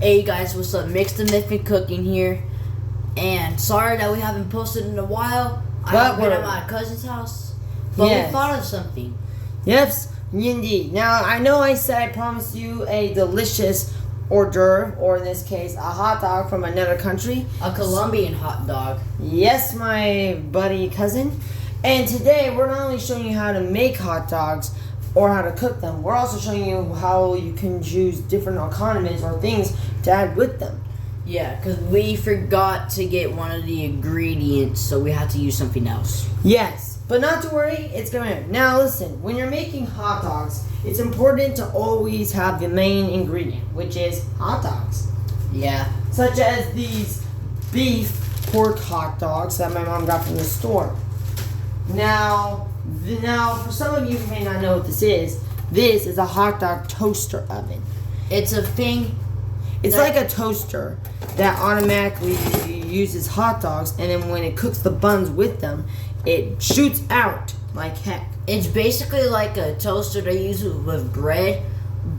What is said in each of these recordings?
Hey guys, what's up? Mixed and Miffin Cooking here. And sorry that we haven't posted in a while. I've been at my cousin's house. But we thought of something. Yes, indeed. Now, I know I said I promised you a delicious hors d'oeuvre, or in this case, a hot dog from another country. A Columbian hot dog. Yes, my buddy cousin. And today, we're not only showing you how to make hot dogs, or how to cook them. We're also showing you how you can choose different condiments or things to add with them. Yeah, because we forgot to get one of the ingredients, so we had to use something else. Yes, but not to worry, it's going to. Now listen, when you're making hot dogs, it's important to always have the main ingredient, which is hot dogs. Yeah. Such as these beef pork hot dogs that my mom got from the store. Now, for some of you who may not know what this is a hot dog toaster oven. It's a thing. It's like a toaster that automatically uses hot dogs, and then when it cooks the buns with them, it shoots out like heck. It's basically like a toaster they use with bread,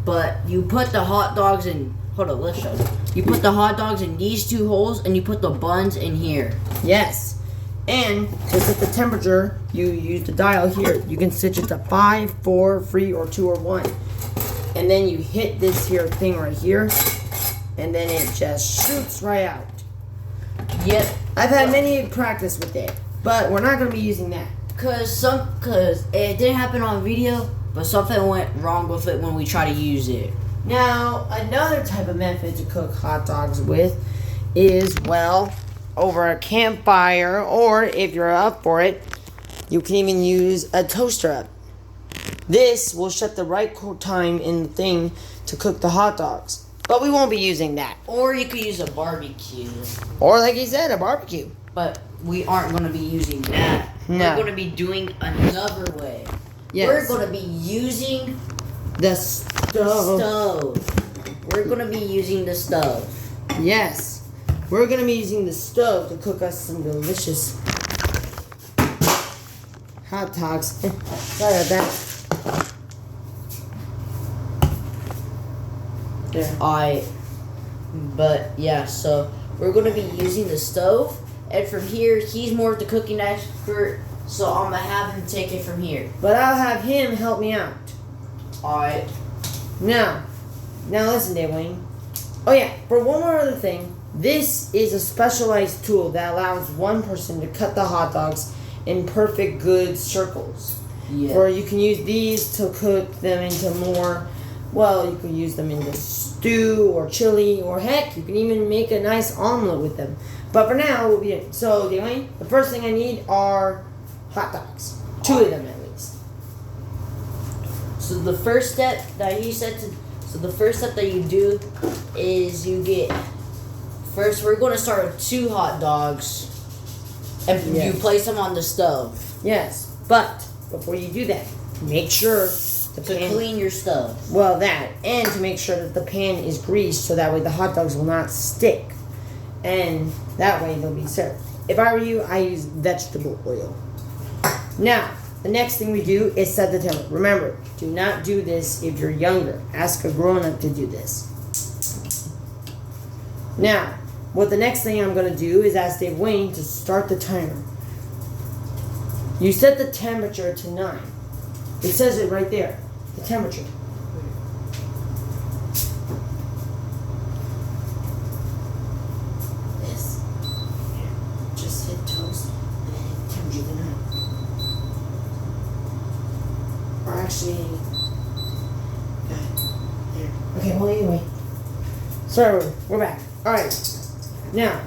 but you put the hot dogs in. Hold on, let's show you. You put the hot dogs in these two holes, and you put the buns in here. Yes. And to set the temperature, you use the dial here. You can switch it to 5, 4, 3, or 2, or 1. And then you hit this here thing right here, and then it just shoots right out. Yep. I've had many practice with it, but we're not going to be using that. Cause it didn't happen on video, but something went wrong with it when we tried to use it. Now, another type of method to cook hot dogs with is, well, over a campfire, or if you're up for it, you can even use a toaster oven. This will set the right time in the thing to cook the hot dogs. But we won't be using that. Or you could use a barbecue. Or like he said, a barbecue. But we aren't going to be using that. No. We're going to be doing another way. Yes. We're going to be using the stove. We're going to be using the stove. Yes. We're going to be using the stove to cook us some delicious hot dogs. Sorry about that. There. But yeah, so we're going to be using the stove. And from here, he's more of the cooking expert, so I'm going to have him take it from here. But I'll have him help me out. Alright. Now listen, Dave Wayne. Oh yeah, for one more other thing, this is a specialized tool that allows one person to cut the hot dogs in perfect good circles. Yeah. Or you can use these to cook them into more, well, you can use them into stew or chili, or heck, you can even make a nice omelet with them. But for now, we'll be so, Dave Wayne, the first thing I need are hot dogs. 2 of them at least. So the first step that you do is you get. First, we're going to start with 2 hot dogs, and you place them on the stove. Yes, but before you do that, make sure to clean your stove. Well, that, and to make sure that the pan is greased so that way the hot dogs will not stick, and that way they'll be served. If I were you, I use vegetable oil. Now, the next thing we do is set the temperature. Remember, do not do this if you're younger. Ask a grown-up to do this. Now, what the next thing I'm going to do is ask Dave Wayne to start the timer. You set the temperature to 9. It says it right there. The temperature. This. Here. Just hit toast and then hit temperature to 9. Or actually... There. Okay, well anyway. So, we're back. Alright. Now,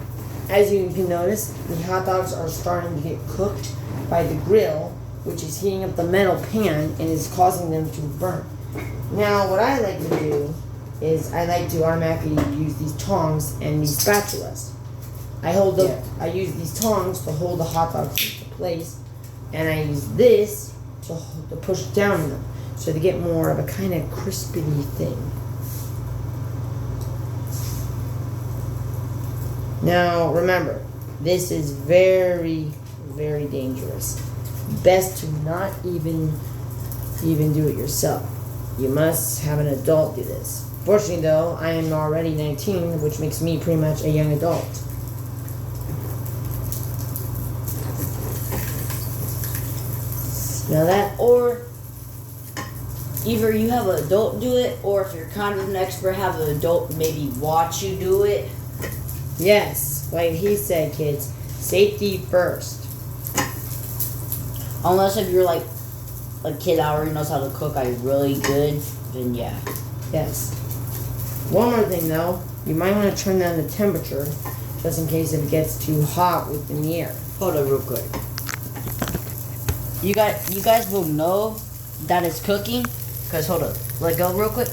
as you can notice, the hot dogs are starting to get cooked by the grill, which is heating up the metal pan and is causing them to burn. Now, what I like to do is I like to automatically use these tongs and these spatulas. I use these tongs to hold the hot dogs into place, and I use this to push down on them, so they get more of a kind of crispy thing. Now, remember, this is very, very dangerous. Best to not even do it yourself. You must have an adult do this. Fortunately, though, I am already 19, which makes me pretty much a young adult. Smell that? Or either you have an adult do it, or if you're kind of an expert, have an adult maybe watch you do it. Yes, like he said, kids, safety first. Unless if you're like a kid that already knows how to cook like really good, then yeah. Yes. One more thing though, you might want to turn down the temperature just in case it gets too hot within the air. Hold on real quick. You guys will know that it's cooking, cause hold up, let go real quick.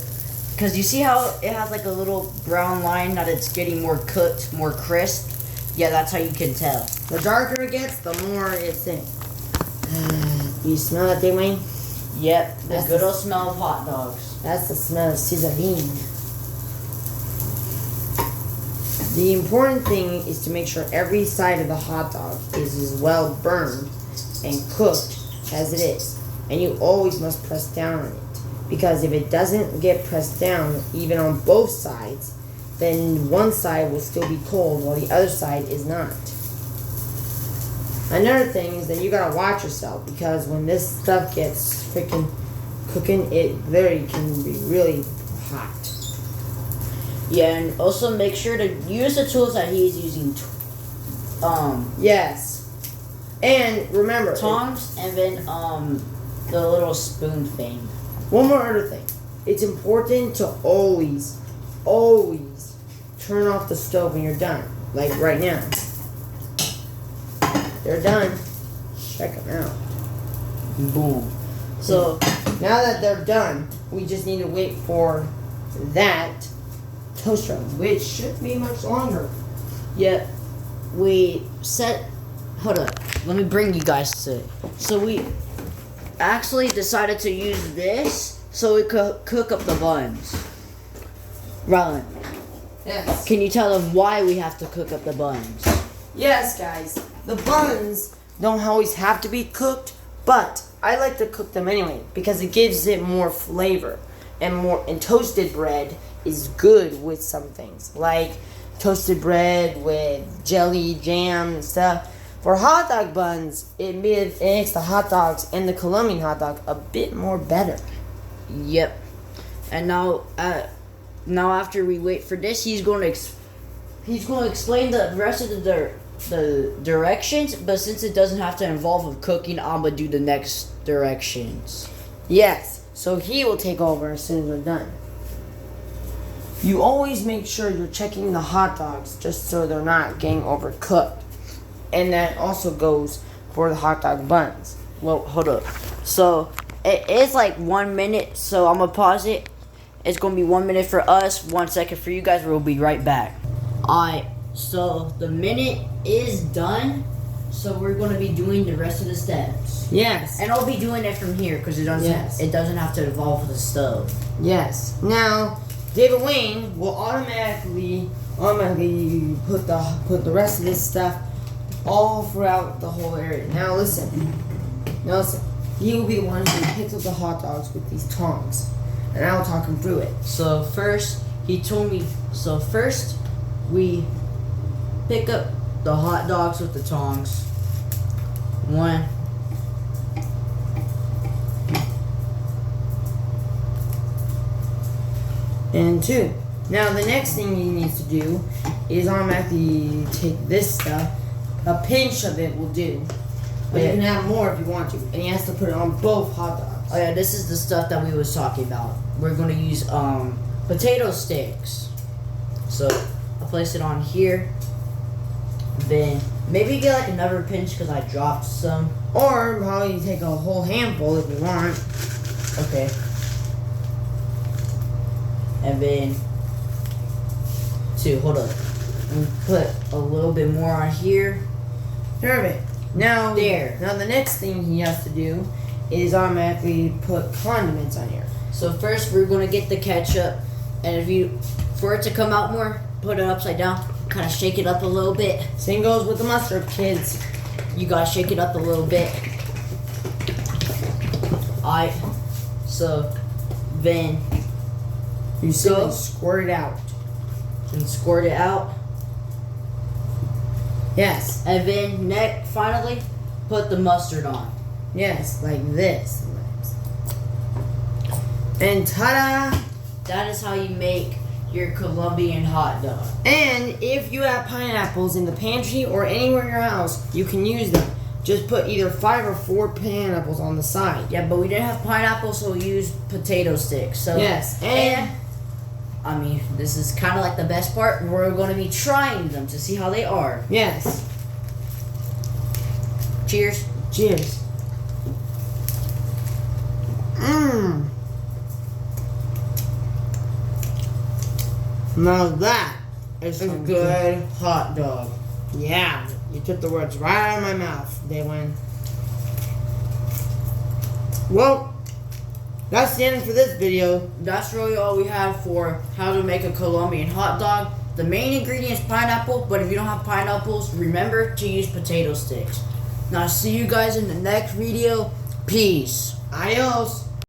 Cause you see how it has like a little brown line that it's getting more cooked, more crisp. Yeah, that's how you can tell. The darker it gets, the more it's in. You smell that thing, Wayne? Yep, the good old smell of hot dogs. That's the smell of sizzling. The important thing is to make sure every side of the hot dog is as well burned and cooked as it is. And you always must press down on it. Because if it doesn't get pressed down, even on both sides, then one side will still be cold while the other side is not. Another thing is that you gotta watch yourself, because when this stuff gets freaking cooking, it literally can be really hot. Yeah, and also make sure to use the tools that he's using. Yes. And remember, tongs, and then the little spoon thing. One more other thing. It's important to always turn off the stove when you're done. Like right now. They're done. Check them out. Boom. So now that they're done, we just need to wait for that toaster, which should be much longer. yeah, we set. Hold up. Let me bring you guys to it. So we actually decided to use this so we could cook up the buns. Rylan, Yes. can you tell them why we have to cook up the buns? Yes, guys. The buns don't always have to be cooked, but I like to cook them anyway because it gives it more flavor. And toasted bread is good with some things, like toasted bread with jelly, jam, and stuff. For hot dog buns, it makes the hot dogs and the Columbian hot dog a bit more better. Yep. And now after we wait for this, he's going to explain the rest of the directions. But since it doesn't have to involve with cooking, I'm gonna do the next directions. Yes, so he will take over as soon as we're done. You always make sure you're checking the hot dogs just so they're not getting overcooked. And that also goes for the hot dog buns. Well, hold up. So it is like 1 minute. So I'm gonna pause it. It's gonna be 1 minute for us, 1 second for you guys. We'll be right back. Alright. So the minute is done. So we're gonna be doing the rest of the steps. Yes. And I'll be doing it from here because it doesn't have to involve with the stove. Yes. Now, David Wayne will automatically put the rest of this stuff all throughout the whole area. Now listen. He will be the one who picks up the hot dogs with these tongs, and I will talk him through it. So first, he told me. So first, we pick up the hot dogs with the tongs. 1. And 2. Now the next thing he needs to do is automatically take this stuff. A pinch of it will do. But you can have more if you want to. And he has to put it on both hot dogs. Oh yeah, this is the stuff that we was talking about. We're gonna use potato sticks. So I'll place it on here. Then maybe get like another pinch because I dropped some. Or probably take a whole handful if you want. Okay. And then 2. Hold up. And put a little bit more on here. Perfect. Now There. Now the next thing he has to do is automatically put condiments on here. So first we're gonna get the ketchup, and for it to come out more, put it upside down, kind of shake it up a little bit. Same goes with the mustard, kids. You gotta shake it up a little bit. Alright, so then You simply squirt it out. And squirt it out. Yes. And then finally, put the mustard on. Yes, like this. And ta-da! That is how you make your Colombian hot dog. And if you have pineapples in the pantry or anywhere in your house, you can use them. Just put either 5 or 4 pineapples on the side. Yeah, but we didn't have pineapples, so we used potato sticks. So yes, and I mean, this is kind of like the best part. We're going to be trying them to see how they are. Yes. Cheers. Cheers. Mmm. Now that is A some good hot dog. Yeah, you took the words right out of my mouth, Daywin. Well, that's the end for this video. That's really all we have for how to make a Colombian hot dog. The main ingredient is pineapple, but if you don't have pineapples, remember to use potato sticks. Now, see you guys in the next video. Peace. Adios.